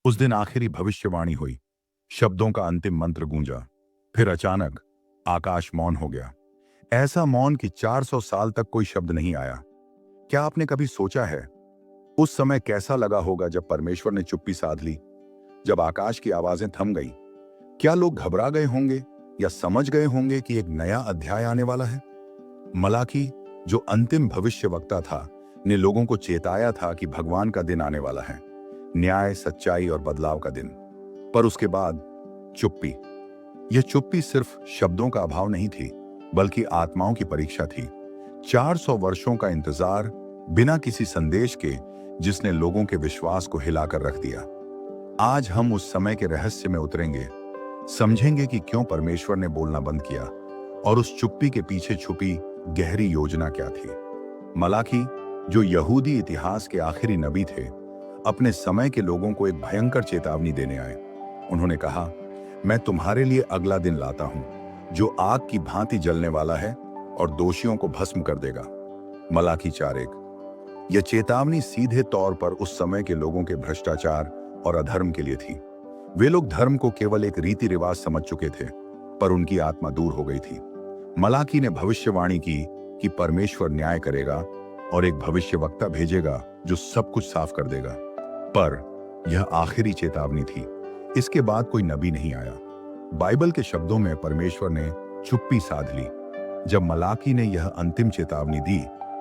उस दिन आखिरी भविष्यवाणी हुई, शब्दों का अंतिम मंत्र गूंजा। फिर अचानक आकाश मौन हो गया। ऐसा मौन कि 400 साल तक कोई शब्द नहीं आया। क्या आपने कभी सोचा है उस समय कैसा लगा होगा जब परमेश्वर ने चुप्पी साध ली, जब आकाश की आवाजें थम गई? क्या लोग घबरा गए होंगे या समझ गए होंगे कि एक नया अध्याय आने वाला है? मलाकी, जो अंतिम भविष्यवक्ता था, ने लोगों को चेताया था कि भगवान का दिन आने वाला है, न्याय, सच्चाई और बदलाव का दिन। पर उसके बाद चुप्पी। यह चुप्पी सिर्फ शब्दों का अभाव नहीं थी, बल्कि आत्माओं की परीक्षा थी। 400 वर्षों का इंतजार बिना किसी संदेश के, जिसने लोगों के विश्वास को हिलाकर रख दिया। आज हम उस समय के रहस्य में उतरेंगे, समझेंगे कि क्यों परमेश्वर ने बोलना बंद किया और उस चुप्पी के पीछे छुपी गहरी योजना क्या थी। मलाकी, जो यहूदी इतिहास के आखिरी नबी थे, अपने समय के लोगों को एक भयंकर चेतावनी देने आए। उन्होंने कहा, मैं तुम्हारे लिए अगला दिन लाता हूं, जो आग की भांति जलने वाला है और दोषियों को भस्म कर देगा। मलाकी 4:1। यह चेतावनी सीधे तौर पर उस समय के लोगों के भ्रष्टाचार और अधर्म के लिए थी। वे लोग धर्म को केवल एक रीति रिवाज समझ चुके थे, पर उनकी आत्मा दूर हो गई थी। मलाकी ने भविष्यवाणी की कि परमेश्वर न्याय करेगा और एक भविष्यवक्ता भेजेगा जो सब कुछ साफ कर देगा। पर यह आखिरी चेतावनी थी। इसके बाद कोई नबी नहीं आया। बाइबल के शब्दों में परमेश्वर ने चुप्पी साध ली। जब मलाकी ने यह अंतिम चेतावनी दी,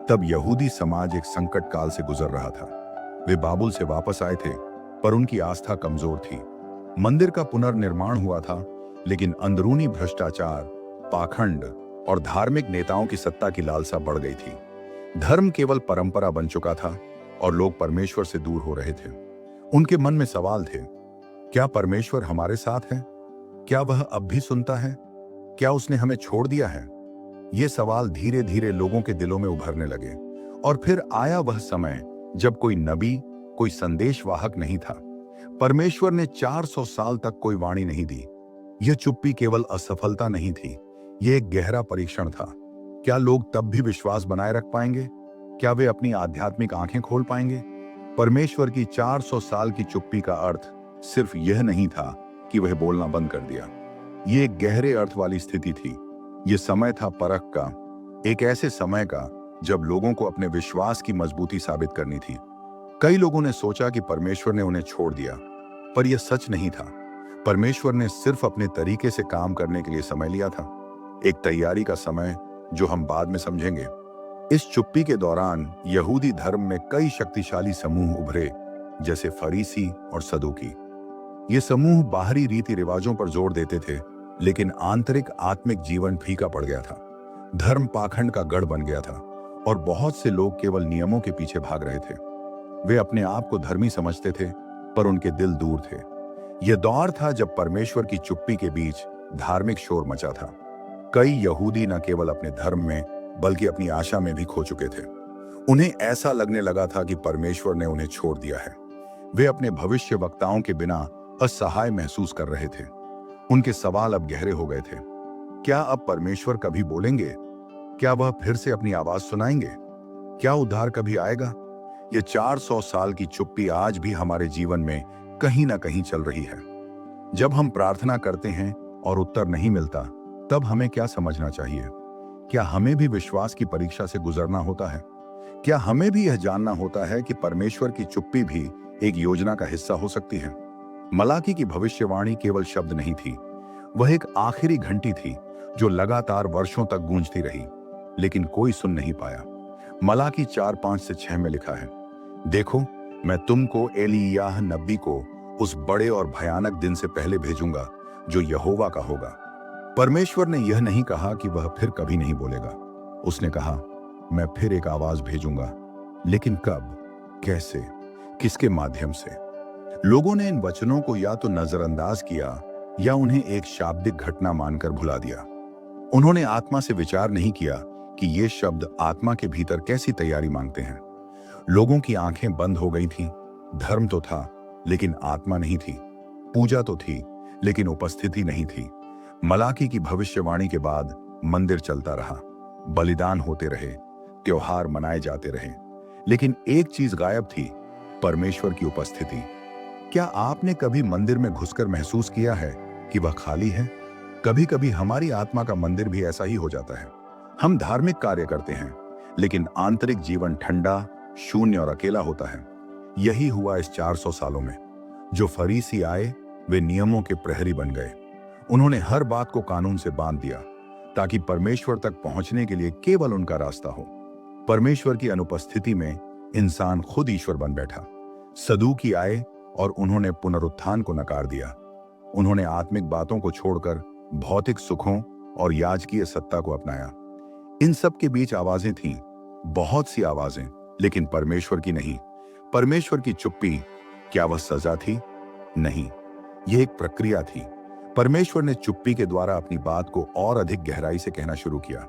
तब यहूदी समाज एक संकट काल से गुजर रहा था। वे बाबुल से वापस आए थे, पर उनकी आस्था कमजोर थी। मंदिर का पुनर्निर्माण हुआ था, लेकिन अंदरूनी भ्रष्टाचार, पाखंड और धार्मिक नेताओं की सत्ता की लालसा बढ़ गई थी। धर्म केवल परंपरा बन चुका था और लोग परमेश्वर से दूर हो रहे थे। उनके मन में सवाल थे, क्या परमेश्वर हमारे साथ है? क्या वह अब भी सुनता है? क्या उसने हमें छोड़ दिया है? ये सवाल धीरे धीरे लोगों के दिलों में उभरने लगे। और फिर आया वह समय जब कोई नबी, कोई संदेशवाहक नहीं था। परमेश्वर ने 400 साल तक कोई वाणी नहीं दी। यह चुप्पी केवल असफलता नहीं थी, यह एक गहरा परीक्षण था। क्या लोग तब भी विश्वास बनाए रख पाएंगे? क्या वे अपनी आध्यात्मिक आंखें खोल पाएंगे? परमेश्वर की 400 साल की चुप्पी का अर्थ सिर्फ यह नहीं था कि वह बोलना बंद कर दिया। यह एक गहरे अर्थ वाली स्थिति थी। यह समय था परख का, एक ऐसे समय का जब लोगों को अपने विश्वास की मजबूती साबित करनी थी। कई लोगों ने सोचा कि परमेश्वर ने उन्हें छोड़ दिया, पर यह सच नहीं था। परमेश्वर ने सिर्फ अपने तरीके से काम करने के लिए समय लिया था, एक तैयारी का समय जो हम बाद में समझेंगे। इस चुप्पी के दौरान यहूदी धर्म में कई शक्तिशाली समूह उभरे, जैसे फरीसी और सदूकी। ये समूह बाहरी रीति रिवाजों पर जोर देते थे, लेकिन आंतरिक आत्मिक जीवन फीका पड़ गया था। धर्म पाखंड का गढ़ बन गया था और बहुत से लोग केवल नियमों के पीछे भाग रहे थे। वे अपने आप को धर्मी समझते थे, पर उनके दिल दूर थे। यह दौर था जब परमेश्वर की चुप्पी के बीच धार्मिक शोर मचा था। कई यहूदी न केवल अपने धर्म में, बल्कि अपनी आशा में भी खो चुके थे। उन्हें ऐसा लगने लगा था कि परमेश्वर ने उन्हें छोड़ दिया है। वे अपने भविष्यवक्ताओं के बिना असहाय महसूस कर रहे थे। उनके सवाल अब गहरे हो गए थे। क्या अब परमेश्वर कभी बोलेंगे? क्या वह फिर से अपनी आवाज सुनाएंगे? क्या उद्धार कभी आएगा? यह 400 साल की चुप्पी आज भी हमारे जीवन में कहीं ना कहीं चल रही है। जब हम प्रार्थना करते हैं और उत्तर नहीं मिलता, तब हमें क्या समझना चाहिए? क्या हमें भी विश्वास की परीक्षा से गुजरना होता है? क्या हमें भी यह जानना होता है कि परमेश्वर की चुप्पी भी एक योजना का हिस्सा हो सकती है? मलाकी की भविष्यवाणी केवल शब्द नहीं थी, वह एक आखिरी घंटी थी जो लगातार वर्षों तक गूंजती रही, लेकिन कोई सुन नहीं पाया। मलाकी 4:5-6 में लिखा है, देखो, मैं तुमको एलियाह नबी को उस बड़े और भयानक दिन से पहले भेजूंगा जो यहोवा का होगा। परमेश्वर ने यह नहीं कहा कि वह फिर कभी नहीं बोलेगा। उसने कहा, मैं फिर एक आवाज भेजूंगा, लेकिन कब, कैसे, किसके माध्यम से? लोगों ने इन वचनों को या तो नजरअंदाज किया या उन्हें एक शाब्दिक घटना मानकर भुला दिया। उन्होंने आत्मा से विचार नहीं किया कि ये शब्द आत्मा के भीतर कैसी तैयारी मांगते हैं। लोगों की आंखें बंद हो गई थीं। धर्म तो था, लेकिन आत्मा नहीं थी। पूजा तो थी, लेकिन उपस्थिति नहीं थी। मलाकी की भविष्यवाणी के बाद मंदिर चलता रहा, बलिदान होते रहे, त्योहार मनाए जाते रहे, लेकिन एक चीज गायब थी, परमेश्वर की उपस्थिति। क्या आपने कभी मंदिर में घुसकर महसूस किया है कि वह खाली है? कभी कभी हमारी आत्मा का मंदिर भी ऐसा ही हो जाता है। हम धार्मिक कार्य करते हैं, लेकिन आंतरिक जीवन ठंडा, शून्य और अकेला होता है। यही हुआ इस 400 सालों में। जो फरीसी आए, वे नियमों के प्रहरी बन गए। उन्होंने हर बात को कानून से बांध दिया, ताकि परमेश्वर तक पहुंचने के लिए केवल उनका रास्ता हो। परमेश्वर की अनुपस्थिति में इंसान खुद ईश्वर बन बैठा। सदूकी आए और उन्होंने पुनरुत्थान को नकार दिया। उन्होंने आत्मिक बातों को छोड़कर भौतिक सुखों और याजकीय सत्ता को अपनाया। इन सब के बीच आवाजें थीं, बहुत सी आवाजें, लेकिन परमेश्वर की नहीं। परमेश्वर की चुप्पी, क्या वह सजा थी? नहीं, यह एक प्रक्रिया थी। परमेश्वर ने चुप्पी के द्वारा अपनी बात को और अधिक गहराई से कहना शुरू किया।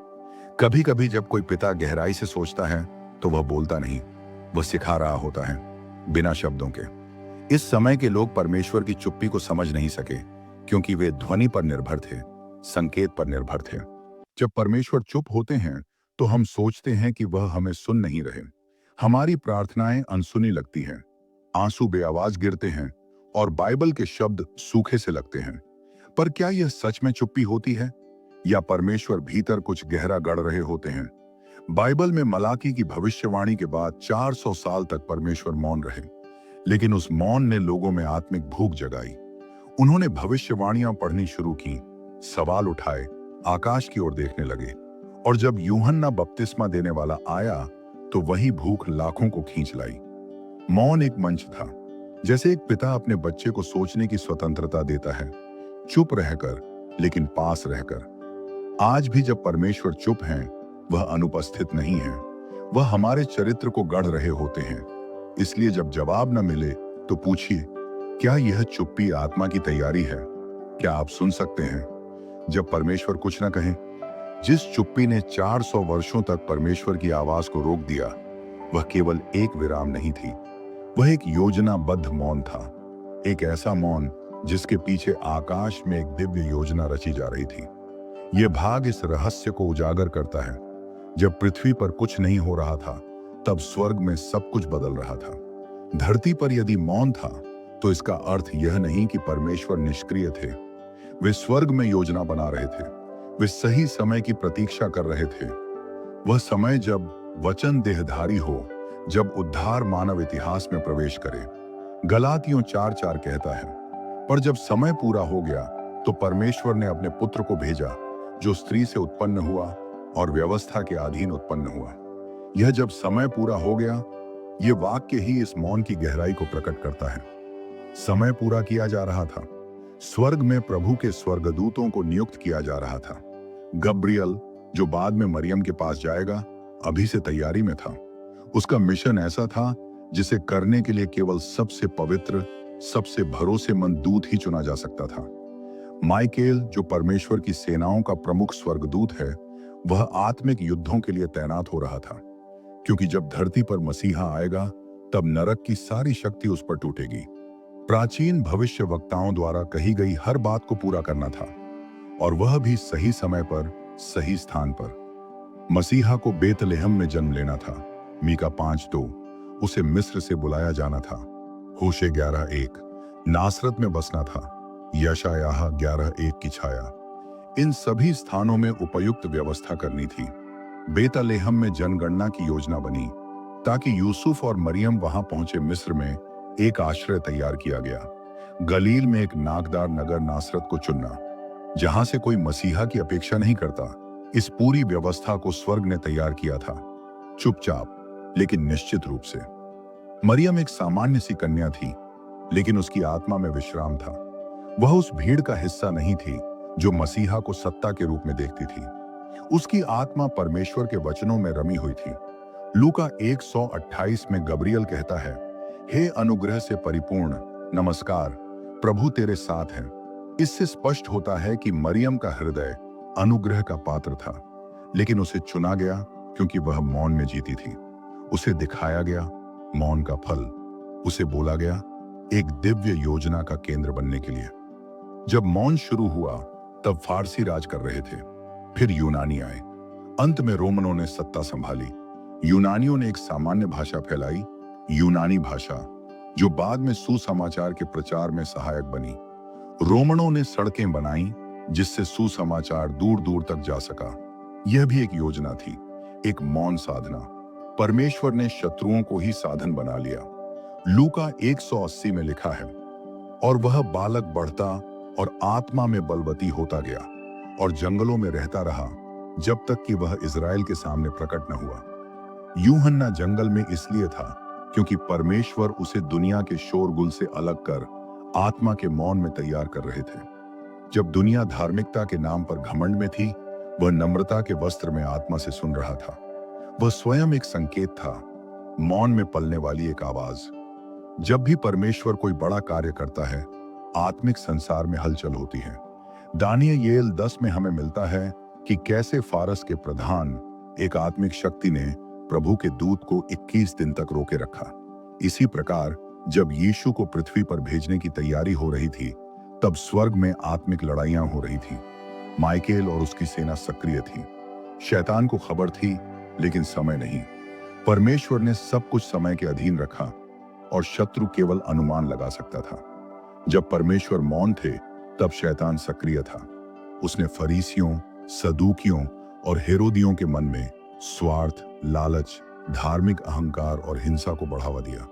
कभी कभी जब कोई पिता गहराई से सोचता है, तो वह बोलता नहीं, वह सिखा रहा होता है, बिना शब्दों के। इस समय के लोग परमेश्वर की चुप्पी को समझ नहीं सके, क्योंकि वे ध्वनि पर निर्भर थे, संकेत पर निर्भर थे। जब परमेश्वर चुप होते हैं, तो हम सोचते हैं कि वह हमें सुन नहीं रहे। हमारी प्रार्थनाएं अनसुनी लगती हैं, आंसू बेआवाज गिरते हैं और बाइबल के शब्द सूखे से लगते हैं। पर क्या यह सच में चुप्पी होती है, या परमेश्वर भीतर कुछ गहरा गढ़ रहे होते हैं? बाइबल में मलाकी की भविष्यवाणी के बाद 400 साल तक परमेश्वर मौन रहे, लेकिन उस मौन ने लोगों में आत्मिक भूख जगाई। उन्होंने भविष्यवाणियां पढ़नी शुरू की, सवाल उठाए, आकाश की ओर देखने लगे। और जब यूहन्ना बपतिस्मा देने वाला आया, तो वही भूख लाखों को खींच लाई। मौन एक मंच था, जैसे एक पिता अपने बच्चे को सोचने की स्वतंत्रता देता है, चुप रहकर, लेकिन पास रहकर। आज भी जब परमेश्वर चुप हैं, वह अनुपस्थित नहीं है, वह हमारे चरित्र को गढ़ रहे होते हैं। इसलिए जब जवाब न मिले, तो पूछिए, क्या यह चुप्पी आत्मा की तैयारी है? क्या आप सुन सकते हैं जब परमेश्वर कुछ न कहे? जिस चुप्पी ने 400 वर्षों तक परमेश्वर की आवाज को रोक दिया, वह केवल एक विराम नहीं थी, वह एक योजनाबद्ध मौन था। एक ऐसा मौन जिसके पीछे आकाश में एक दिव्य योजना रची जा रही थी। यह भाग इस रहस्य को उजागर करता है, जब पृथ्वी पर कुछ नहीं हो रहा था, तब स्वर्ग में सब कुछ बदल रहा था। धरती पर यदि मौन था, तो इसका अर्थ यह नहीं कि परमेश्वर निष्क्रिय थे। वे स्वर्ग में योजना बना रहे थे। वे सही समय की प्रतीक्षा कर रहे थे, वह समय जब वचन देहधारी हो, जब उद्धार मानव इतिहास में प्रवेश करे। गलातियों 4:4 कहता है, पर जब समय पूरा हो गया, तो परमेश्वर ने अपने पुत्र को भेजा, जो स्त्री से उत्पन्न हुआ और व्यवस्था के अधीन उत्पन्न हुआ। यह जब समय पूरा हो गया, यह वाक्य ही इस मौन की गहराई को प्रकट करता है। समय पूरा किया जा रहा था। स्वर्ग में प्रभु के स्वर्गदूतों को नियुक्त किया जा रहा था। गब्रियल, जो बाद में मरियम के पास जाएगा, अभी से तैयारी में था। उसका मिशन ऐसा था जिसे करने के लिए केवल सबसे पवित्र, सबसे भरोसेमंद दूत ही चुना जा सकता था। माइकेल, जो परमेश्वर की सेनाओं का प्रमुख स्वर्गदूत है, वह आत्मिक युद्धों के लिए तैनात हो रहा था, क्योंकि जब धरती पर मसीहा आएगा, तब नरक की सारी शक्ति उस पर टूटेगी। प्राचीन भविष्यवक्ताओं द्वारा कही गई हर बात को पूरा करना था, और वह भी सही समय पर, सही स्थान पर। मसीहा को बेतलेहम में जन्म लेना था, मीका 5:2। उसे मिस्र से बुलाया जाना था, होशे 11:1। नासरत में बसना था, यशायाह 11:1 की छाया। इन सभी स्थानों में उपयुक्त व्यवस्था करनी थी। बेतलेहम में जनगणना की योजना बनी, ताकि यूसुफ और मरियम वहां पहुंचे। मिस्र में एक आश्रय तैयार किया गया। गलील में एक नाकदार नगर नासरत को चुनना, जहां से कोई मसीहा की अपेक्षा नहीं करता। इस पूरी व्यवस्था को स्वर्ग ने तैयार किया था, चुपचाप लेकिन निश्चित रूप से। मरियम एक सामान्य सी कन्या थी, लेकिन उसकी आत्मा में विश्राम था। वह उस भीड़ का हिस्सा नहीं थी जो मसीहा को सत्ता के रूप में देखती थी। उसकी आत्मा परमेश्वर के वचनों में रमी हुई थी। लूका 1:28 में गब्रियल कहता है, हे अनुग्रह से परिपूर्ण, नमस्कार, प्रभु तेरे साथ है। इससे स्पष्ट होता है कि मरियम का हृदय अनुग्रह का पात्र था, लेकिन उसे चुना गया क्योंकि वह मौन में जीती थी। उसे दिखाया गया मौन का फल। उसे बोला गया एक दिव्य योजना का केंद्र बनने के लिए। जब मौन शुरू हुआ, तब फारसी राज कर रहे थे, फिर यूनानी आए, अंत में रोमनों ने सत्ता संभाली। यूनानियों ने एक सामान्य भाषा फैलाई, यूनानी भाषा, जो बाद में सुसमाचार के प्रचार में सहायक बनी। रोमनों ने सड़कें बनाई जिससे सुसमाचार दूर दूर तक जा सका। यह भी एक योजना थी, एक मौन साधना। परमेश्वर ने शत्रुओं को ही साधन बना लिया। लूका 180 में लिखा है, और वह बालक बढ़ता और आत्मा में बलवती होता गया और जंगलों में रहता रहा जब तक कि वह इज़राइल के सामने प्रकट न हुआ। यूहन्ना जंगल में इसलिए था क्योंकि परमेश्वर उसे दुनिया के शोरगुल से अलग कर आत्मा के मौन में तैयार कर रहे थे। जब दुनिया धार्मिकता के नाम पर घमंड में थी, वह नम्रता के वस्त्र में आत्मा से सुन रहा था। वह स्वयं एक संकेत था, मौन में पलने वाली एक आवाज। जब भी परमेश्वर कोई बड़ा कार्य करता है, आत्मिक संसार में हलचल होती है। दानियेल 10 में हमें मिलता है कि कैसे फारस के प्रधान, एक आत्मिक शक्ति ने प्रभु के दूत को 21 दिन तक रोके रखा। इसी प्रकार जब यीशु को पृथ्वी पर भेजने की तैयारी हो रही थी, तब स्वर्ग में आत्मिक लड़ाइयां हो रही थी। माइकेल और उसकी सेना सक्रिय थी। शैतान को खबर थी, लेकिन समय नहीं। परमेश्वर ने सब कुछ समय के अधीन रखा और शत्रु केवल अनुमान लगा सकता था। जब परमेश्वर मौन थे, तब शैतान सक्रिय था। उसने फरीसियों, सदूकियों और हेरोदियों के मन में स्वार्थ, लालच, धार्मिक अहंकार और हिंसा को बढ़ावा दिया।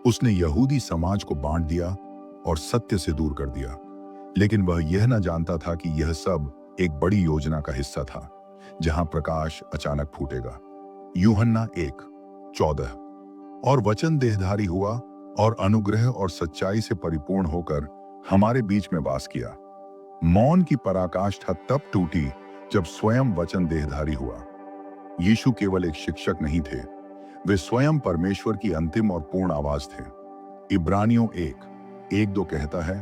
उसने यहूदी समाज को बांट दिया और सत्य से दूर कर दिया। लेकिन वह यह न जानता था कि यह सब एक बड़ी योजना का हिस्सा था, जहां प्रकाश अचानक फूटेगा। यूहन्ना 1:14। और वचन देहधारी हुआ और अनुग्रह और सच्चाई से परिपूर्ण होकर हमारे बीच में वास किया। मौन की पराकाष्ठा तब टूटी जब स्वयं वचन देहधारी हुआ। यीशु केवल एक शिक्षक नहीं थे, वे स्वयं परमेश्वर की अंतिम और पूर्ण आवाज थे। इब्रानियों 1:1-2 कहता है,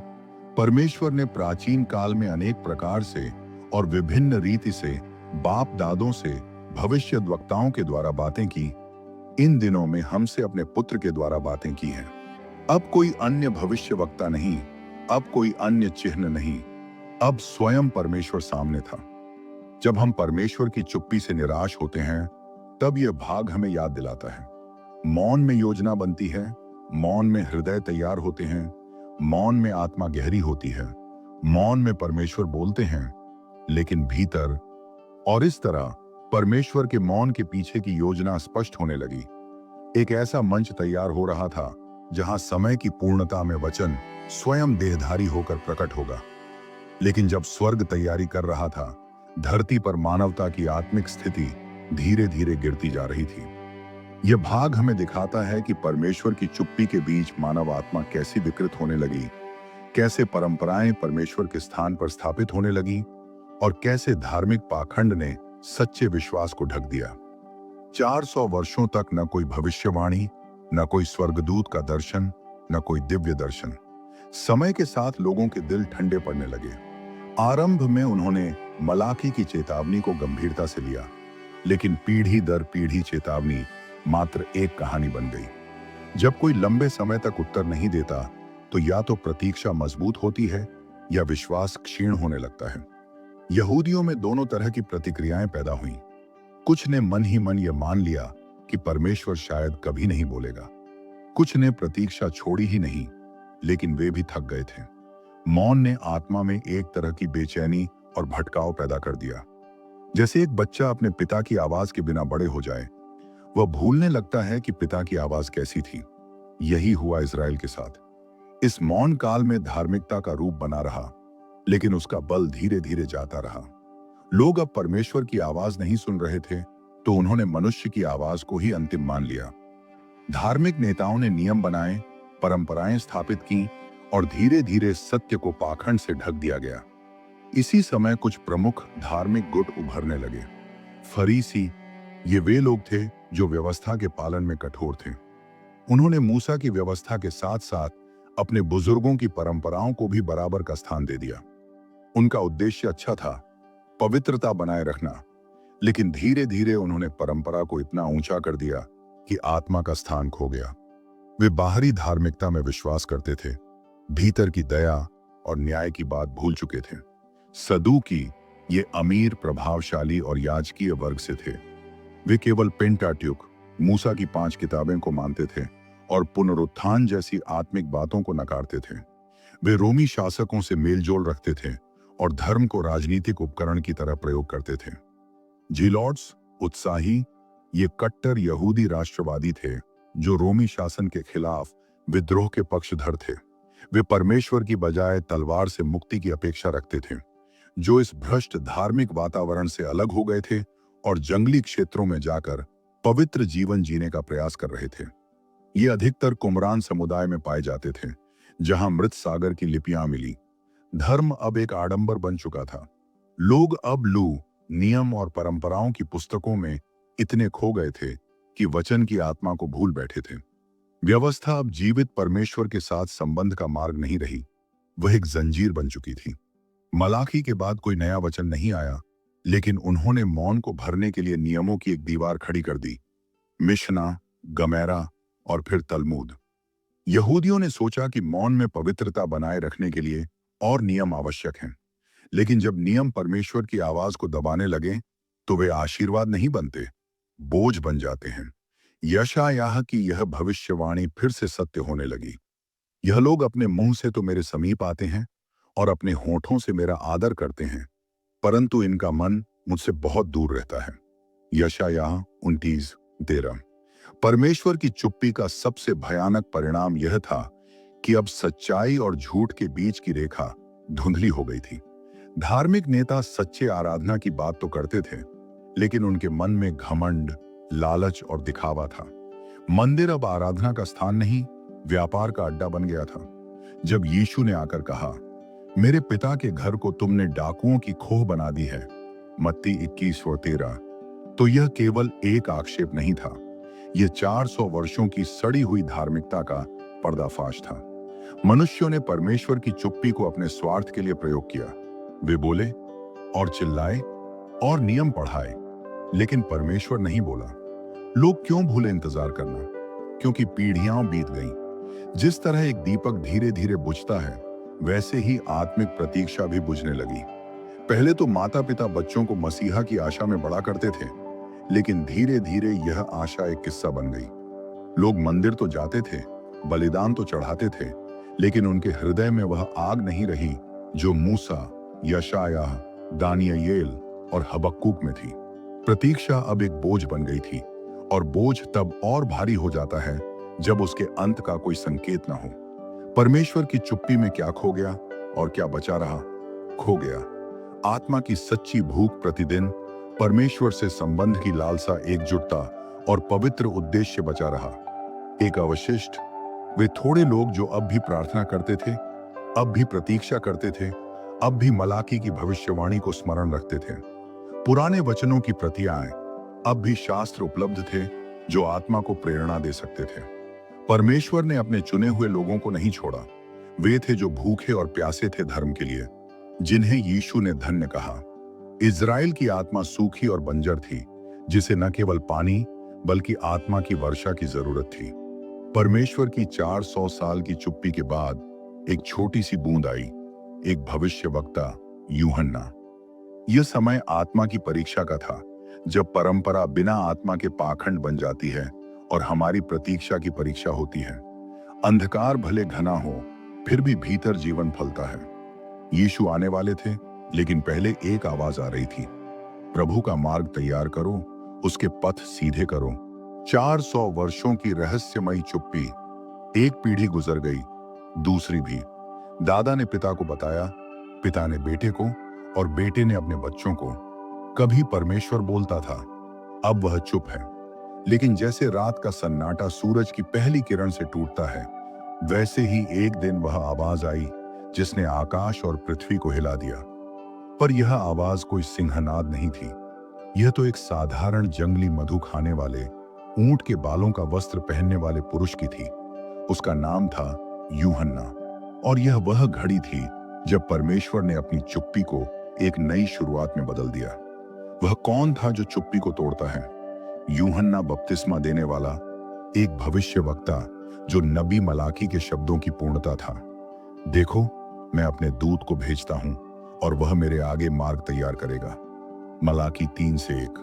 परमेश्वर ने प्राचीन काल में अनेक प्रकार से और विभिन्न रीति से बाप दादों से भविष्यद्वक्ताओं के द्वारा बातें की। इन दिनों में हमसे अपने पुत्र के द्वारा बातें की हैं। अब कोई अन्य भविष्यवक्ता नहीं, अब कोई अन्य चिन्ह नहीं, अब स्वयं परमेश्वर सामने था। जब हम परमेश्वर की चुप्पी से निराश होते हैं, तब यह भाग हमें याद दिलाता है, मौन में योजना बनती है, मौन में हृदय तैयार होते हैं, मौन में आत्मा गहरी होती है, मौन में परमेश्वर बोलते हैं, लेकिन भीतर। और इस तरह परमेश्वर के मौन के पीछे की योजना स्पष्ट होने लगी। एक ऐसा मंच तैयार हो रहा था जहां समय की पूर्णता में वचन स्वयं देहधारी होकर प्रकट होगा। लेकिन जब स्वर्ग तैयारी कर रहा था, धरती पर मानवता की आत्मिक स्थिति धीरे धीरे गिरती जा रही थी। यह भाग हमें दिखाता है कि परमेश्वर की चुप्पी के बीच मानव आत्मा कैसी विकृत होने लगी, कैसे परंपराएं परमेश्वर के स्थान पर स्थापित होने लगी और कैसे धार्मिक पाखंड ने सच्चे विश्वास को ढक दिया। 400 वर्षों तक न कोई भविष्यवाणी, न कोई स्वर्गदूत का दर्शन, न कोई दिव्य दर्शन। समय के साथ लोगों के दिल ठंडे पड़ने लगे। आरंभ में उन्होंने मलाकी की चेतावनी को गंभीरता से लिया, लेकिन पीढ़ी दर पीढ़ी चेतावनी मात्र एक कहानी बन गई। जब कोई लंबे समय तक उत्तर नहीं देता, तो या तो प्रतीक्षा मजबूत होती है या विश्वास क्षीण होने लगता है। यहूदियों में दोनों तरह की प्रतिक्रियाएं पैदा हुईं। कुछ ने मन ही मन यह मान लिया कि परमेश्वर शायद कभी नहीं बोलेगा। कुछ ने प्रतीक्षा छोड़ी ही नहीं, लेकिन वे भी थक गए थे। मौन ने आत्मा में एक तरह की बेचैनी और भटकाव पैदा कर दिया। जैसे एक बच्चा अपने पिता की आवाज के बिना बड़े हो जाए, वह भूलने लगता है कि पिता की आवाज कैसी थी। यही हुआ इज़राइल के साथ। इस मौन काल में धार्मिकता का रूप बना रहा, लेकिन उसका बल धीरे धीरे जाता रहा। लोग अब परमेश्वर की आवाज नहीं सुन रहे थे, तो उन्होंने मनुष्य की आवाज को ही अंतिम मान लिया। धार्मिक नेताओं ने नियम बनाए, परंपराएं स्थापित की और धीरे धीरे सत्य को पाखंड से ढक दिया गया। इसी समय कुछ प्रमुख धार्मिक गुट उभरने लगे। फरीसी, ये वे लोग थे जो व्यवस्था के पालन में कठोर थे। उन्होंने मूसा की व्यवस्था के साथ साथ अपने बुजुर्गों की परंपराओं को भी बराबर का स्थान दे दिया। उनका उद्देश्य अच्छा था, पवित्रता बनाए रखना, लेकिन धीरे धीरे उन्होंने परंपरा को इतना ऊंचा कर दिया कि आत्मा का स्थान खो गया। वे बाहरी धार्मिकता में विश्वास करते थे, भीतर की दया और न्याय की बात भूल चुके थे। सदूकी, ये अमीर, प्रभावशाली और याजकीय वर्ग से थे। वे केवल पेंटाट्यूक, मूसा की 5 किताबें को मानते थे और पुनरुत्थान जैसी आत्मिक बातों को नकारते थे। वे रोमी शासकों से मेलजोल रखते थे और धर्म को राजनीतिक उपकरण की तरह प्रयोग करते थे। जीलॉट्स, उत्साही, ये कट्टर यहूदी राष्ट्रवादी थे जो रोमी शासन के खिलाफ विद्रोह के पक्षधर थे। वे परमेश्वर की बजाय तलवार से मुक्ति की अपेक्षा रखते थे, जो इस भ्रष्ट धार्मिक वातावरण से अलग हो गए थे और जंगली क्षेत्रों में जाकर पवित्र जीवन जीने का प्रयास कर रहे थे। ये अधिकतर कुमरान समुदाय में पाए जाते थे, जहां मृत सागर की लिपियां मिली। धर्म अब एक आडंबर बन चुका था। लोग अब लू, नियम और परंपराओं की पुस्तकों में इतने खो गए थे कि वचन की आत्मा को भूल बैठे थे। व्यवस्था अब जीवित परमेश्वर के साथ संबंध का मार्ग नहीं रही, वह एक जंजीर बन चुकी थी। मलाकी के बाद कोई नया वचन नहीं आया, लेकिन उन्होंने मौन को भरने के लिए नियमों की एक दीवार खड़ी कर दी। मिशना, गमैरा और फिर तलमूद। यहूदियों ने सोचा कि मौन में पवित्रता बनाए रखने के लिए और नियम आवश्यक हैं, लेकिन जब नियम परमेश्वर की आवाज को दबाने लगे तो वे आशीर्वाद नहीं बनते, बोझ बन जाते हैं। यशायाह की यह भविष्यवाणी फिर से सत्य होने लगी। यह लोग अपने मुंह से तो मेरे समीप आते हैं और अपने होठों से मेरा आदर करते हैं, परंतु इनका मन मुझसे बहुत दूर रहता है। यशायाह 29:13। परमेश्वर की चुप्पी का सबसे भयानक परिणाम यह था कि अब सच्चाई और झूठ के बीच की रेखा धुंधली हो गई थी। धार्मिक नेता सच्चे आराधना की बात तो करते थे, लेकिन उनके मन में घमंड, लालच और दिखावा था। मंदिर अब आराधना का स्थान नहीं, व्यापार का अड्डा बन गया था। जब यीशु ने आकर कहा, मेरे पिता के घर को तुमने डाकुओं की खोह बना दी है, मत्ती 21:13, तो यह केवल एक आक्षेप नहीं था, यह 400 वर्षों की सड़ी हुई धार्मिकता का पर्दाफाश था। मनुष्यों ने परमेश्वर की चुप्पी को अपने स्वार्थ के लिए प्रयोग किया। वे बोले और चिल्लाए और नियम पढ़ाए, लेकिन परमेश्वर नहीं बोला। लोग क्यों भूले इंतजार करना? क्योंकि पीढ़ियां बीत गईं। जिस तरह एक दीपक धीरे धीरे बुझता है, वैसे ही आत्मिक प्रतीक्षा भी बुझने लगी। पहले तो माता पिता बच्चों को मसीहा की आशा में बड़ा करते थे, लेकिन धीरे धीरे यह आशा एक किस्सा बन गई। लोग मंदिर तो जाते थे, बलिदान तो चढ़ाते थे, लेकिन उनके हृदय में वह आग नहीं रही जो मूसा, यशायाह, दानियेल और हबक्कूक में थी। प्रतीक्षा अब एक बोझ बन गई थी, और बोझ तब और भारी हो जाता है जब उसके अंत का कोई संकेत ना हो। परमेश्वर की चुप्पी में क्या खो गया और क्या बचा रहा? खो गया आत्मा की सच्ची भूख, प्रतिदिन परमेश्वर से संबंध की लालसा, एकजुटता और पवित्र उद्देश्य बचा रहा। एक अवशिष्ट, वे थोड़े लोग जो अब भी प्रार्थना करते थे, अब भी प्रतीक्षा करते थे, अब भी मलाकी की भविष्यवाणी को स्मरण रखते थे। पुराने वचनों की प्रतियां अब भी शास्त्र उपलब्ध थे जो आत्मा को प्रेरणा दे सकते थे। परमेश्वर ने अपने चुने हुए लोगों को नहीं छोड़ा। वे थे जो भूखे और प्यासे थे धर्म के लिए, जिन्हें यीशु ने धन्य कहा। इज़राइल की आत्मा सूखी और बंजर थी, जिसे न केवल पानी बल्कि आत्मा की वर्षा की जरूरत थी। परमेश्वर की 400 साल की चुप्पी के बाद एक छोटी सी बूंद आई, एक भविष्यवक्ता, यूहन्ना। यह समय आत्मा की परीक्षा का था, जब परंपरा बिना आत्मा के पाखंड बन जाती है और हमारी प्रतीक्षा की परीक्षा होती है। अंधकार भले घना हो, फिर भी भीतर जीवन फलता है। यीशु आने वाले थे, लेकिन पहले एक आवाज आ रही थी, प्रभु का मार्ग तैयार करो, उसके पथ सीधे करो। 400 वर्षों की रहस्यमयी चुप्पी। एक पीढ़ी गुजर गई, दूसरी भी। दादा ने पिता को बताया, पिता ने बेटे को, और बेटे ने अपने बच्चों को। कभी परमेश्वर बोलता था, अब वह चुप है। लेकिन जैसे रात का सन्नाटा सूरज की पहली किरण से टूटता है, वैसे ही एक दिन वह आवाज आई जिसने आकाश और पृथ्वी को हिला दिया। पर यह आवाज कोई सिंहनाद नहीं थी। यह तो एक साधारण जंगली मधु खाने वाले, ऊंट के बालों का वस्त्र पहनने वाले पुरुष की थी। उसका नाम था यूहन्ना। और यह वह घड़ी थी जब परमेश्वर ने अपनी चुप्पी को एक नई शुरुआत में बदल दिया। वह कौन था जो चुप्पी को तोड़ता है? यूहन्ना बपतिस्मा देने वाला, एक भविष्यवक्ता जो नबी मलाकी के शब्दों की पूर्णता था। देखो, मैं अपने दूत को भेजता हूं और वह मेरे आगे मार्ग तैयार करेगा। मलाकी 3:1।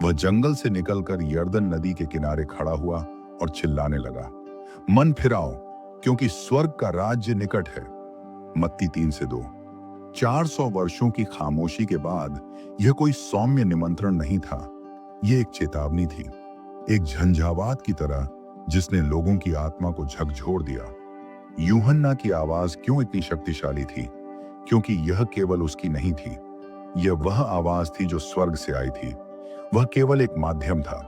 वह जंगल से निकलकर यर्दन नदी के किनारे खड़ा हुआ और चिल्लाने लगा, मन फिराओ, क्योंकि स्वर्ग का राज्य निकट है। मत्ती 3:2। 400 वर्षों की खामोशी के बाद यह कोई सौम्य निमंत्रण नहीं था, यह एक चेतावनी थी, एक झंझावात की तरह जिसने लोगों की आत्मा को झकझोर दिया। यूहन्ना की आवाज क्यों इतनी शक्तिशाली थी? क्योंकि यह केवल उसकी नहीं थी, यह वह आवाज थी जो स्वर्ग से आई थी। वह केवल एक माध्यम था।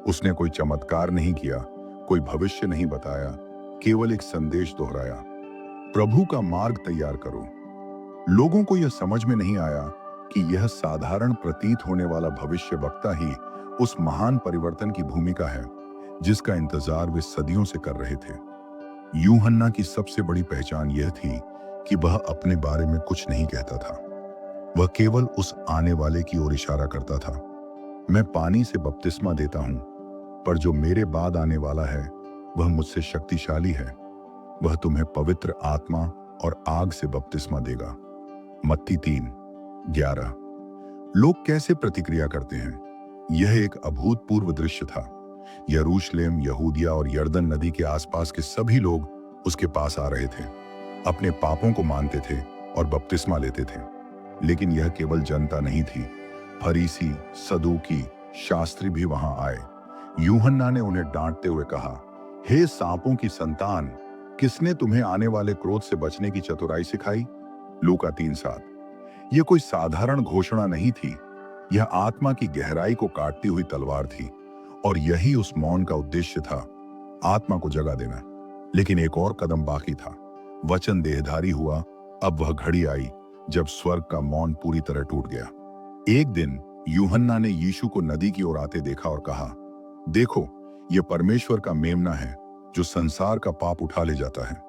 उसने कोई चमत्कार नहीं किया, कोई भविष्य नहीं बताया, केवल एक संदेश दोहराया, प्रभु का मार्ग तैयार करो। लोगों को यह समझ में नहीं आया कि यह साधारण प्रतीत होने वाला भविष्यवक्ता ही उस महान परिवर्तन की भूमिका है जिसका इंतजार वे सदियों से कर रहे थे। यूहन्ना की सबसे बड़ी पहचान यह थी कि वह अपने बारे में कुछ नहीं कहता था, वह केवल उस आने वाले की ओर इशारा करता था। मैं पानी से बपतिस्मा देता हूं, पर जो मेरे बाद आने वाला है वह मुझसे शक्तिशाली है। वह तुम्हें पवित्र आत्मा और आग से बपतिस्मा देगा। मत्ती 3:11। लोग कैसे प्रतिक्रिया करते हैं? यह एक अभूतपूर्व दृश्य था। यरूशलेम, यहूदिया और यर्दन नदी के आसपास के सभी लोग उसके पास आ रहे थे, अपने पापों को मानते थे और बपतिस्मा लेते थे। लेकिन यह केवल जनता नहीं थी, फरीसी, सदूकी, शास्त्री भी वहां आए। यूहन्ना ने उन्हें डांटते हुए कहा, हे सांपों की संतान, किसने तुम्हें आने वाले क्रोध से बचने की चतुराई सिखाई? लूका 3:7। यह कोई साधारण घोषणा नहीं थी, यह आत्मा की गहराई को काटती हुई तलवार थी, और यही उस मौन का उद्देश्य था, आत्मा को जगा देना। लेकिन एक और कदम बाकी था। वचन देहधारी हुआ। अब वह घड़ी आई जब स्वर्ग का मौन पूरी तरह टूट गया। एक दिन यूहन्ना ने यीशु को नदी की ओर आते देखा और कहा, देखो, यह परमेश्वर का मेमना है जो संसार का पाप उठा ले जाता है।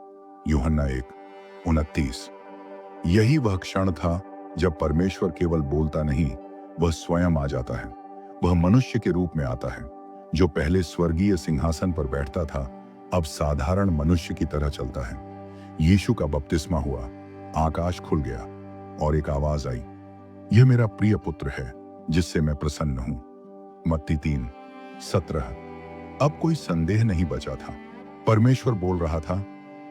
यूहन्ना 1:29। यही वह क्षण था जब परमेश्वर केवल बोलता नहीं, वह स्वयं आ जाता है। वह मनुष्य के रूप में आता है। जो पहले स्वर्गीय सिंहासन पर बैठता था, अब साधारण मनुष्य की तरह चलता है। यीशु का बपतिस्मा हुआ, आकाश खुल गया और एक आवाज आई, यह मेरा प्रिय पुत्र है जिससे मैं प्रसन्न हूं। मत्ती 3:17। अब कोई संदेह नहीं बचा था, परमेश्वर बोल रहा था,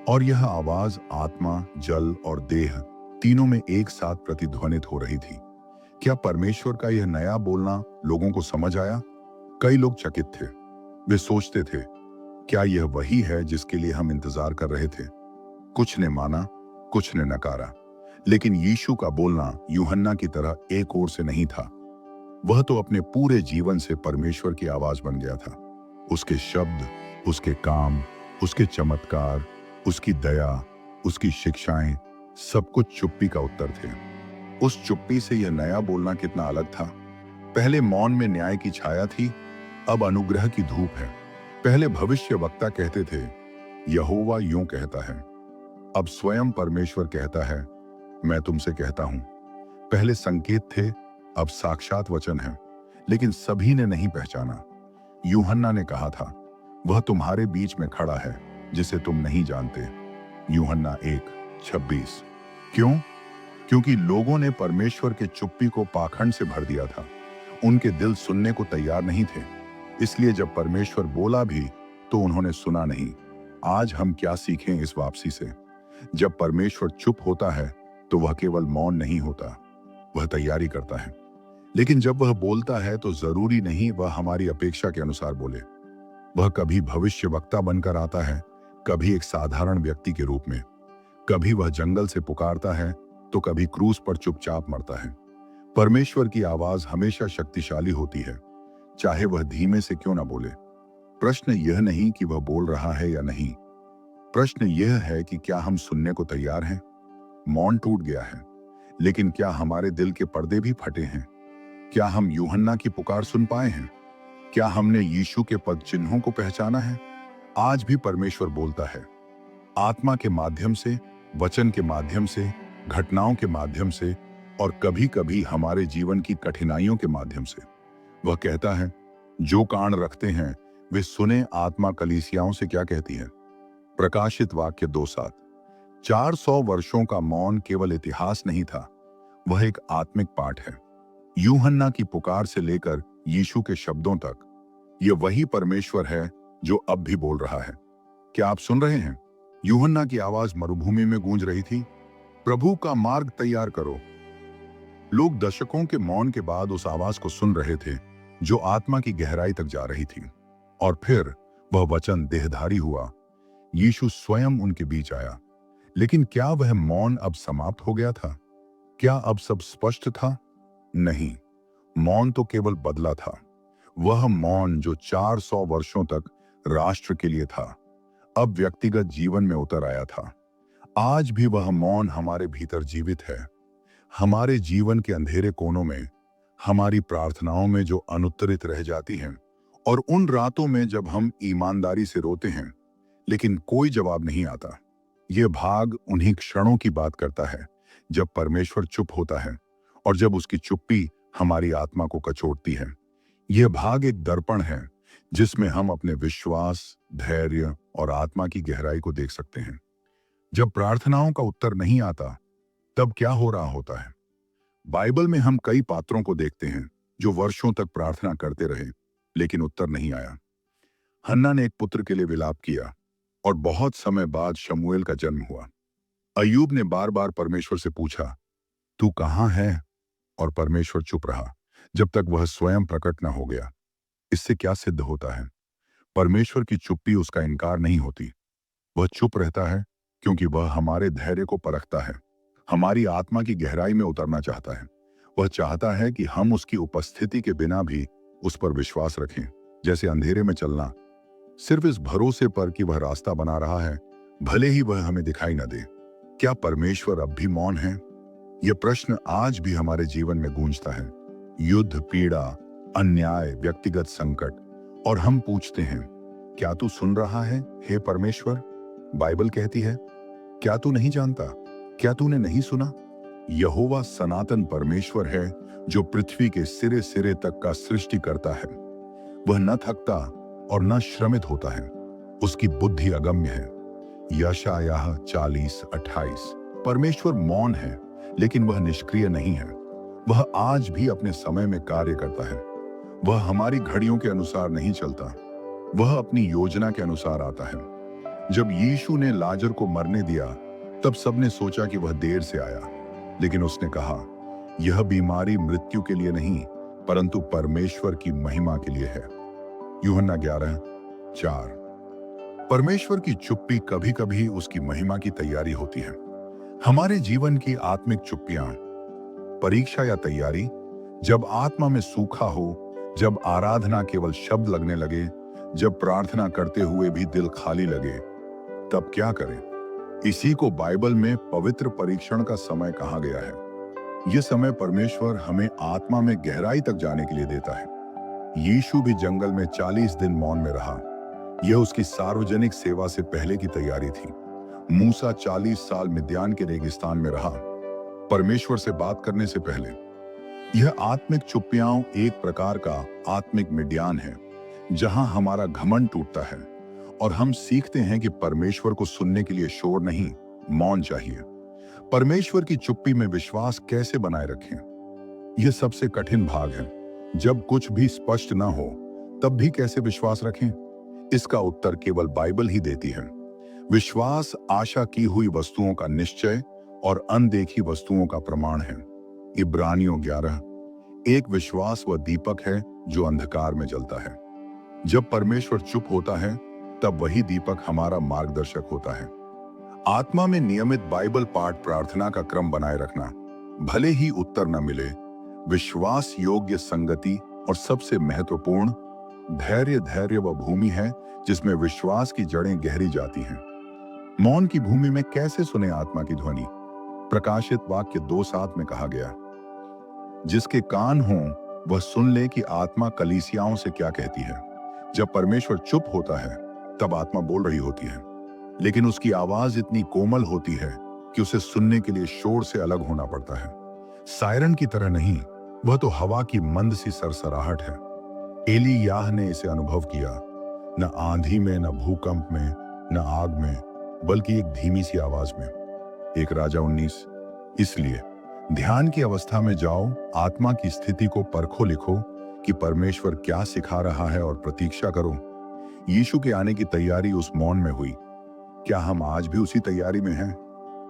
और यह आवाज आत्मा, जल और देह तीनों में एक साथ प्रतिध्वनित हो रही थी। क्या परमेश्वर का यह नया बोलना लोगों को समझ आया? कई लोग चकित थे। वे सोचते थे, क्या यह वही है जिसके लिए हम इंतजार कर रहे थे? कुछ ने माना, कुछ ने नकारा। लेकिन यीशु का बोलना यूहन्ना की तरह एक ओर से नहीं था। वह तो अपने पूरे जीवन से परमेश्वर की आवाज बन गया था। उसके शब्द, उसके काम, उसके चमत्कार, उसकी दया, उसकी शिक्षाएं, सब कुछ चुप्पी का उत्तर थे। उस चुप्पी से यह नया बोलना कितना अलग था। पहले मौन में न्याय की छाया थी, अब अनुग्रह की धूप है। पहले भविष्यवक्ता कहते थे, यहोवा यूं कहता है, अब स्वयं परमेश्वर कहता है, मैं तुमसे कहता हूं। पहले संकेत थे, अब साक्षात वचन है, लेकिन सभी ने नहीं पहचाना। यूहन्ना ने कहा था, वह तुम्हारे बीच में खड़ा है जिसे तुम नहीं जानते। यूहन्ना 1:26। क्यों? क्योंकि लोगों ने परमेश्वर के चुप्पी को पाखंड से भर दिया था। उनके दिल सुनने को तैयार नहीं थे। इसलिए जब परमेश्वर बोला भी तो उन्होंने सुना नहीं। आज हम क्या सीखें इस वापसी से? जब परमेश्वर चुप होता है तो वह केवल मौन नहीं होता, वह तैयारी करता है। लेकिन जब वह बोलता है तो जरूरी नहीं वह हमारी अपेक्षा के अनुसार बोले। वह कभी भविष्यवक्ता बनकर आता है, कभी एक साधारण व्यक्ति के रूप में। कभी वह जंगल से पुकारता है तो कभी क्रूस पर चुपचाप मरता है। परमेश्वर की आवाज हमेशा शक्तिशाली होती है, चाहे वह धीमे से क्यों ना बोले। प्रश्न यह नहीं कि वह बोल रहा है या नहीं, प्रश्न यह है कि क्या हम सुनने को तैयार हैं? मौन टूट गया है, लेकिन क्या हमारे दिल के पर्दे भी फटे हैं? क्या हम यूहन्ना की पुकार सुन पाए हैं? क्या हमने यीशु के पद चिन्हों को पहचाना है? आज भी परमेश्वर बोलता है, आत्मा के माध्यम से, वचन के माध्यम से, घटनाओं के माध्यम से, और कभी कभी हमारे जीवन की कठिनाइयों के माध्यम से। वह कहता है, जो कान रखते हैं वे सुने आत्मा कलीसियाओं से क्या कहती है। प्रकाशित वाक्य 2:7। 400 वर्षों का मौन केवल इतिहास नहीं था, वह एक आत्मिक पाठ है। यूहन्ना की पुकार से लेकर यीशु के शब्दों तक, यह वही परमेश्वर है जो अब भी बोल रहा है। क्या आप सुन रहे हैं? यूहन्ना की आवाज मरुभूमि में गूंज रही थी, प्रभु का मार्ग तैयार करो। लोग दशकों के मौन के बाद उस आवाज को सुन रहे थे, जो आत्मा की गहराई तक जा रही थी। और फिर वह वचन देहधारी हुआ। यीशु स्वयं उनके बीच आया। लेकिन क्या वह मौन अब समाप्त हो गया था? क्या अब सब स्पष्ट था? नहीं, मौन तो केवल बदला था। वह मौन जो 400 वर्षों तक राष्ट्र के लिए था, अब व्यक्तिगत जीवन में उतर आया था। आज भी वह मौन हमारे भीतर जीवित है, हमारे जीवन के अंधेरे कोनों में, हमारी प्रार्थनाओं में जो अनुत्तरित रह जाती हैं, और उन रातों में जब हम ईमानदारी से रोते हैं लेकिन कोई जवाब नहीं आता। यह भाग उन्हीं क्षणों की बात करता है जब परमेश्वर चुप होता है और जब उसकी चुप्पी हमारी आत्मा को कचोटती है। यह भाग एक दर्पण है जिसमें हम अपने विश्वास, धैर्य और आत्मा की गहराई को देख सकते हैं। जब प्रार्थनाओं का उत्तर नहीं आता, तब क्या हो रहा होता है? बाइबल में हम कई पात्रों को देखते हैं जो वर्षों तक प्रार्थना करते रहे, लेकिन उत्तर नहीं आया। हन्ना ने एक पुत्र के लिए विलाप किया और बहुत समय बाद शमूएल का जन्म हुआ। अय्यूब ने बार बार परमेश्वर से पूछा, तू कहां है? और परमेश्वर चुप रहा जब तक वह स्वयं प्रकट न हो गया। इससे क्या सिद्ध होता है? परमेश्वर की चुप्पी उसका इनकार नहीं होती। वह चुप रहता है क्योंकि वह हमारे धैर्य को परखता है, हमारी आत्मा की गहराई में उतरना चाहता है। वह चाहता है कि हम उसकी उपस्थिति के बिना भी उस पर विश्वास रखें, जैसे अंधेरे में चलना, सिर्फ इस भरोसे पर कि वह रास्ता बना रहा है, भले ही वह हमें दिखाई न दे। क्या परमेश्वर अब भी मौन है? यह प्रश्न आज भी हमारे जीवन में गूंजता है। युद्ध, पीड़ा, अन्याय, व्यक्तिगत संकट, और हम पूछते हैं, क्या तू सुन रहा है हे परमेश्वर? बाइबल कहती है, क्या तू नहीं जानता? क्या तूने नहीं सुना? यहोवा सनातन परमेश्वर है जो पृथ्वी के सिरे सिरे तक का सृष्टि करता है। वह न थकता और न श्रमित होता है। उसकी बुद्धि अगम्य है। यशायाह 40:28। परमेश्वर मौन है, लेकिन वह निष्क्रिय नहीं है। वह आज भी अपने समय में कार्य करता है। वह हमारी घड़ियों के अनुसार नहीं चलता, वह अपनी योजना के अनुसार आता है। जब यीशु ने लाजर को मरने दिया, तब सबने सोचा कि वह देर से आया, लेकिन उसने कहा, यह बीमारी मृत्यु के लिए नहीं, परंतु परमेश्वर की महिमा के लिए है। यूहन्ना 11:4। परमेश्वर की चुप्पी कभी कभी उसकी महिमा की तैयारी होती है। हमारे जीवन की आत्मिक चुप्पियां, परीक्षा या तैयारी, जब आत्मा में सूखा हो, जब आराधना केवल शब्द लगने लगे, जब प्रार्थना करते हुए भी दिल खाली लगे, तब क्या करें? इसी को बाइबल में पवित्र परीक्षण का समय कहा गया है। यह समय परमेश्वर हमें आत्मा में गहराई तक जाने के लिए देता है। यीशु भी जंगल में 40 दिन मौन में रहा। यह उसकी सार्वजनिक सेवा से पहले की तैयारी थी। मूसा 40 साल मिद्यान के रेगिस्तान में रहा, परमेश्वर से बात करने से पहले। यह आत्मिक चुप्पियां एक प्रकार का आत्मिक मिद्यान है, जहां हमारा घमंड टूटता है और हम सीखते हैं कि परमेश्वर को सुनने के लिए शोर नहीं, मौन चाहिए। परमेश्वर की चुप्पी में विश्वास कैसे बनाए रखें? यह सबसे कठिन भाग है। जब कुछ भी स्पष्ट ना हो, तब भी कैसे विश्वास रखें? इसका उत्तर केवल बाइबल ही देती है। विश्वास आशा की हुई वस्तुओं का निश्चय और अनदेखी वस्तुओं का प्रमाण है। इब्रानियों 11। एक विश्वास वह दीपक है जो अंधकार में जलता है। जब परमेश्वर चुप होता है, तब वही दीपक हमारा मार्गदर्शक होता है। आत्मा में नियमित बाइबल पाठ, प्रार्थना का क्रम बनाए रखना, भले ही उत्तर न मिले, विश्वास योग्य संगति, और सबसे महत्वपूर्ण, धैर्य वह भूमि है जिसमें विश्वास की जड़ें गहरी जाती हैं। मौन की भूमि में कैसे सुने आत्मा की ध्वनि? प्रकाशित वाक्य 2:7 में कहा गया, जिसके कान हों वह सुन ले कि आत्मा कलीसियाओं से क्या कहती है। जब परमेश्वर चुप होता है, तब आत्मा बोल रही होती है, लेकिन उसकी आवाज इतनी कोमल होती है कि उसे सुनने के लिए शोर से अलग होना पड़ता है। सायरन की तरह नहीं, वह तो हवा की मंद सी सरसराहट है। एलियाह ने इसे अनुभव किया, न आंधी में, न भूकंप में, न आग में, बल्कि एक धीमी सी आवाज में। 1 राजा 19। इसलिए ध्यान की अवस्था में जाओ, आत्मा की स्थिति को परखो, लिखो कि परमेश्वर क्या सिखा रहा है और प्रतीक्षा करो। यीशु के आने की तैयारी उस मौन में हुई क्या हम आज भी उसी तैयारी में हैं?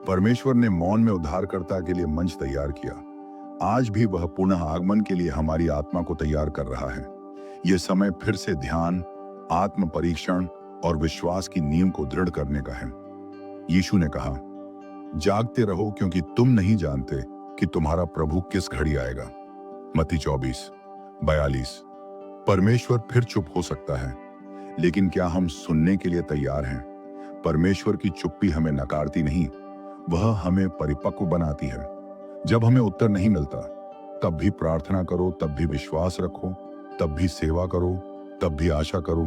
परमेश्वर ने मौन में उद्धारकर्ता के लिए मंच तैयार किया। आज भी वह पुनः आगमन के लिए हमारी आत्मा को तैयार कर रहा है। यह समय फिर से ध्यान, आत्म परीक्षण और विश्वास की नींव को दृढ़ करने का है। यीशु ने कहा, जागते रहो क्योंकि तुम नहीं जानते कि तुम्हारा प्रभु किस घड़ी आएगा। मत्ती 24:42। परमेश्वर फिर चुप हो सकता है, लेकिन क्या हम सुनने के लिए तैयार हैं? परमेश्वर की चुप्पी हमें नकारती नहीं, वह हमें परिपक्व बनाती है। जब हमें उत्तर नहीं मिलता, तब भी प्रार्थना करो, तब भी विश्वास रखो, तब भी सेवा करो, तब भी आशा करो,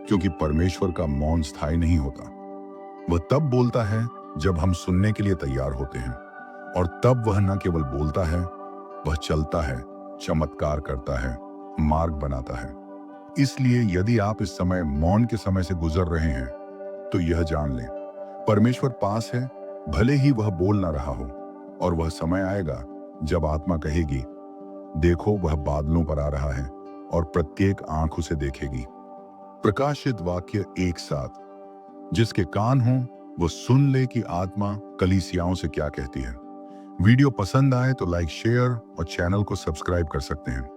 क्योंकि परमेश्वर का मौन स्थायी नहीं होता। वह तब बोलता है जब हम सुनने के लिए तैयार होते हैं, और तब वह न केवल बोलता है, वह चलता है, चमत्कार करता है, मार्ग बनाता है। इसलिए यदि आप इस समय मौन के समय से गुजर रहे हैं, तो यह जान लें, परमेश्वर पास है, भले ही वह बोल ना रहा हो। और वह समय आएगा जब आत्मा कहेगी, देखो वह बादलों पर आ रहा है, और प्रत्येक आंख उसे देखेगी। प्रकाशित वाक्य 1:7। जिसके कान हो वो सुन ले कि आत्मा कलीसियाओं से क्या कहती है। वीडियो पसंद आए तो लाइक, शेयर और चैनल को सब्सक्राइब कर सकते हैं।